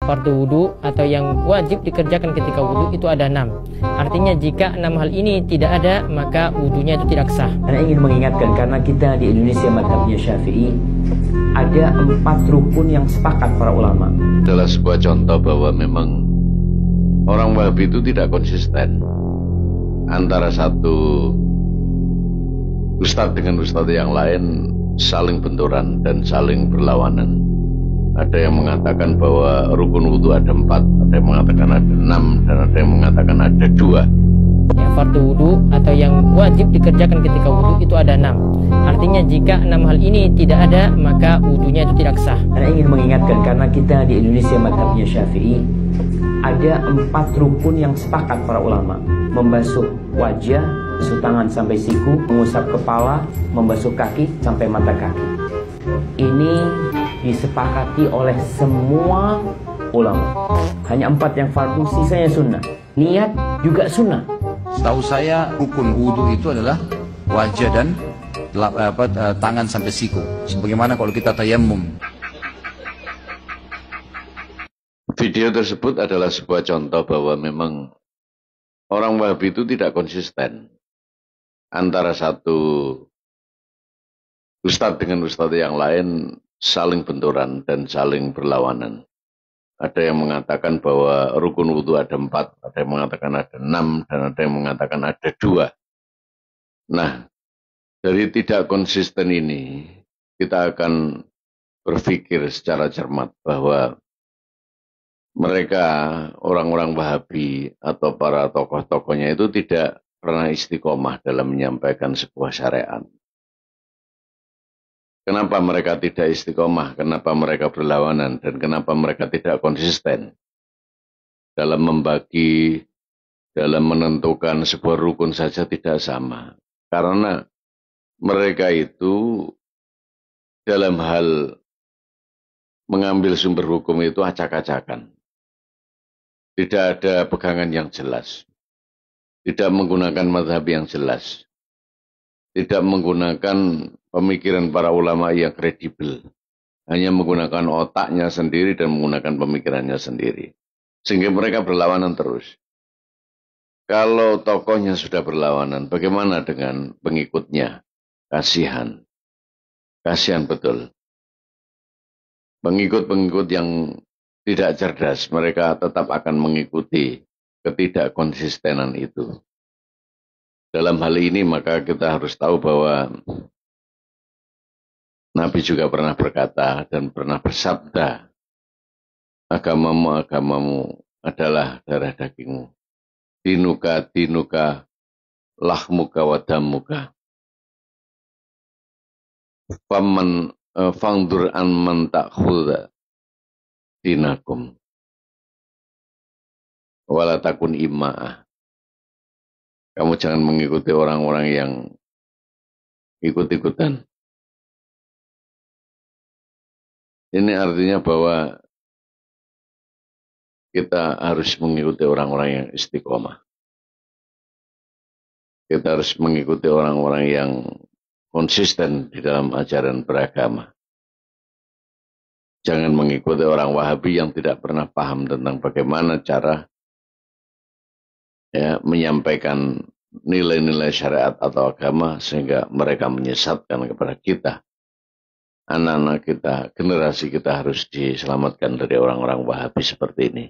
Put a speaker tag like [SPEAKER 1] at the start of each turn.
[SPEAKER 1] Fardu wudhu atau yang wajib dikerjakan ketika wudhu itu ada 6. Artinya jika 6 hal ini tidak ada, maka wudhunya itu tidak sah.
[SPEAKER 2] Saya ingin mengingatkan, karena kita di Indonesia mazhabnya Syafi'i, ada 4 rukun yang sepakat para ulama.
[SPEAKER 3] Adalah sebuah contoh bahwa memang orang Wahabi itu tidak konsisten antara satu ustadz dengan ustadz yang lain, saling benturan dan saling berlawanan. Ada yang mengatakan bahwa rukun wudhu ada 4, ada yang mengatakan ada 6, dan ada yang mengatakan ada 2.
[SPEAKER 1] Ya, fardu wudhu atau yang wajib dikerjakan ketika wudhu itu ada 6. Artinya jika 6 hal ini tidak ada, maka wudhunya itu tidak sah.
[SPEAKER 2] Saya ingin mengingatkan, karena kita di Indonesia mazhabnya Syafi'i, ada 4 rukun yang sepakat para ulama. Membasuh wajah, basuh tangan sampai siku, mengusap kepala, membasuh kaki sampai mata kaki. Ini disepakati oleh semua ulama. Hanya 4 yang fardu, sisanya sunnah. Niat juga sunnah.
[SPEAKER 4] Setahu saya rukun wudhu itu adalah wajah dan tangan sampai siku. Sebagaimana kalau kita tayammum.
[SPEAKER 3] Video tersebut adalah sebuah contoh bahwa memang orang Wahabi itu tidak konsisten antara satu ustadz dengan ustadz yang lain, saling benturan dan saling berlawanan. Ada yang mengatakan bahwa rukun wudhu ada 4, ada yang mengatakan ada 6, dan ada yang mengatakan ada 2. Nah, dari tidak konsisten ini, kita akan berpikir secara cermat bahwa mereka, orang-orang Wahabi atau para tokoh-tokohnya itu tidak pernah istiqomah dalam menyampaikan sebuah syariat. Kenapa mereka tidak istiqomah? Kenapa mereka berlawanan? Dan kenapa mereka tidak konsisten dalam membagi, dalam menentukan sebuah rukun saja tidak sama? Karena mereka itu dalam hal mengambil sumber hukum itu acak-acakan. Tidak ada pegangan yang jelas. Tidak menggunakan mazhab yang jelas. Tidak menggunakan pemikiran para ulama yang kredibel. Hanya menggunakan otaknya sendiri dan menggunakan pemikirannya sendiri. Sehingga mereka berlawanan terus. Kalau tokohnya sudah berlawanan, bagaimana dengan pengikutnya? Kasihan. Kasihan betul. Pengikut-pengikut yang tidak cerdas, mereka tetap akan mengikuti ketidakkonsistenan itu. Dalam hal ini maka kita harus tahu bahwa Nabi juga pernah berkata dan pernah bersabda, agamamu adalah darah dagingmu. Dinuka, lahmuka wa damuka. Fangdur an man ta'khudha dinakum. Wala takun imma'ah. Kamu jangan mengikuti orang-orang yang ikut-ikutan. Ini artinya bahwa kita harus mengikuti orang-orang yang istiqomah. Kita harus mengikuti orang-orang yang konsisten di dalam ajaran beragama. Jangan mengikuti orang Wahabi yang tidak pernah paham tentang bagaimana cara menyampaikan nilai-nilai syariat atau agama sehingga mereka menyesatkan kepada kita. Anak-anak kita, generasi kita harus diselamatkan dari orang-orang Wahabi seperti ini.